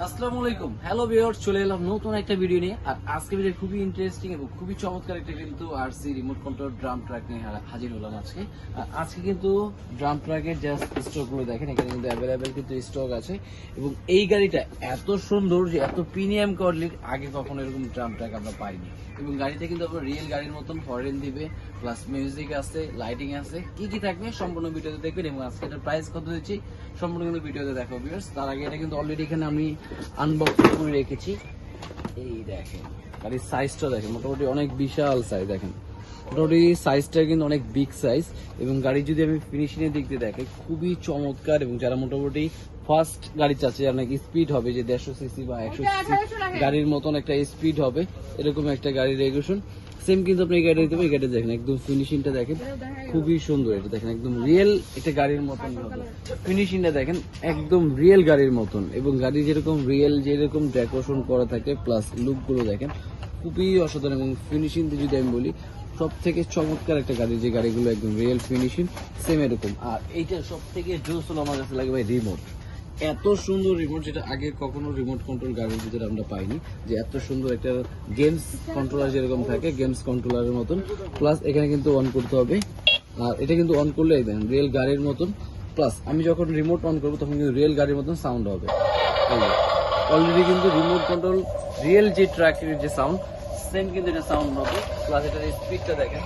আসসালামু আলাইকুম, hello viewers, চলে এলাম নতুন একটা ভিডিও নিয়ে। আর আজকে ভিডিও খুবই ইন্টারেস্টিং এবং খুবই চমৎকার একটা কিন্তু RC remote control drum truck নিয়ে হাজির হলাম আজকে। আর আজকে কিন্তু ড্রাম ট্রাকের জাস্ট স্টকগুলো দেখেন, এখানে কিন্তু অ্যাভেলেবেল কিন্তু স্টক আছে। এবং এই গাড়িটা এত সুন্দর যে এত প্রিমিয়াম কোয়ালিটির, আগে কখনো এরকম ড্রাম ট্রাক আমরা পাইনি। এবং গাড়িতে কিন্তু আপনার রিয়েল গাড়ির মতন হরেন দিবে, প্লাস মিউজিক আছে, লাইটিং আছে, কি কি থাকবে সম্পূর্ণ ভিডিওতে দেখবেন। এবং আজকে এটার প্রাইস কত দিচ্ছি সম্পূর্ণ কিন্তু ভিডিওতে দেখো ভিউয়ার্স। তার আগে এটা কিন্তু অলরেডি এখানে আমি আনবক্স করে রেখেছি। এই দেখেন গাড়ির সাইজটা দেখেন, মোটামুটি অনেক বিশাল সাইজ। দেখেন মোটামুটি সাইজটা কিন্তু অনেক বিগ সাইজ। এবং গাড়ি যদি আমি ফিনিশিং এর দিক দিয়ে দেখি, খুবই চমৎকার। এবং যারা মোটামুটি ফার্স্ট গাড়ি চাচ্ছে, অনেক স্পিড হবে, যে 150 সিসি বা 100 সিসি গাড়ির মতন একটা স্পিড হবে, এরকম একটা গাড়ির রেগুলেশন সেম কিন্তু আপনি এই গাড়ি দিতে পারেন। এই গাড়ি দেখেন একদম ফিনিশিংটা দেখেন, খুবই সুন্দর। এটা দেখেন একদম রিয়েল একটা গাড়ির মতন হবে, ফিনিশিংটা দেখেন একদম রিয়েল গাড়ির মতন। এবং গাড়ি যেরকম রিয়েল, যেরকম ডেকোরেশন করা থাকে, প্লাস লুকগুলো দেখেন খুবই অসাধারণ। এবং ফিনিশিং যদি আমি বলি, সব থেকে চমৎকার একটা গাড়ি, যে গাড়িগুলো একদম রিয়েল ফিনিশিং সেম এরকম। আর এইটা সব থেকে জোস হলো আমার কাছে লাগে ভাই রিমোট। এত সুন্দর রিমোট, যেটা আগে কখনো রিমোট কন্ট্রোল গাড়ির ভিতরে আমরা পাইনি। যে এত সুন্দর একটা গেমস কন্ট্রোলার যেরকম থাকে, গেমস কন্ট্রোলারের মতন। প্লাস এখানে কিন্তু অন করতে হবে, আর এটা কিন্তু অন করলে দেখেন রিয়েল গাড়ির মতন। প্লাস আমি যখন রিমোট অন করবো তখন কিন্তু রিয়েল গাড়ির মতন সাউন্ড হবে। অলরেডি কিন্তু রিমোট কন্ট্রোল রিয়েল যে ট্র্যাকের যে সাউন্ড, সেম কিন্তু এটা সাউন্ড হবে। প্লাস এটার স্পিডটা দেখেন,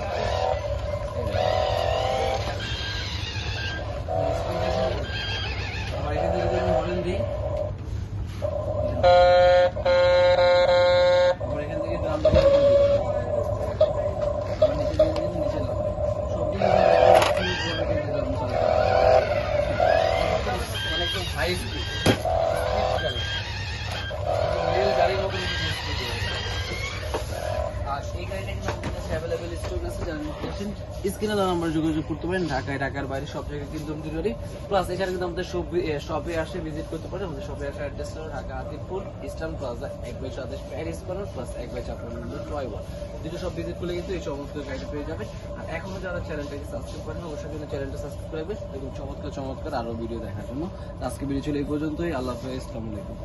আমার এখান থেকে যদি হরেন দিই, আমার এখান থেকে ড্রাম নিচে অনেকটা হাই স্পিড রেল গাড়ির মতন। আর এই গাড়িটা কিন্তু আমাদের কাছে অ্যাভেলেবেল স্টক আছে, যারা নিতে চাচ্ছেন স্ক্রিনে দেওয়া নাম্বার যোগাযোগ করতে পারেন। ঢাকার বাইরে সব জায়গায় কিন্তু আমরা ডেলিভারি। প্লাস এখানে কিন্তু আমাদের শপে আসে ভিজিট করতে পারেন। আমাদের শপে আসার অ্যাড্রেস হলো Dhaka Atifpur Eastern Plaza 1/27 Paris corner plus 1/54 toy one. দুটো সব ভিজিট করলে কিন্তু এই চমৎকার গাড়িটা পেয়ে যাবে। আর এখনো যারা চ্যানেলটাকে সাবস্ক্রাইব করেন, অবশ্যই কিন্তু চ্যানেলটা সাবস্ক্রাইব করবেন এবং চমৎকার আরো ভিডিও দেখার জন্য। আজকে ভিডিও ছিল এই পর্যন্তই। আল্লাহ হাফেজ, আসসালামু আলাইকুম।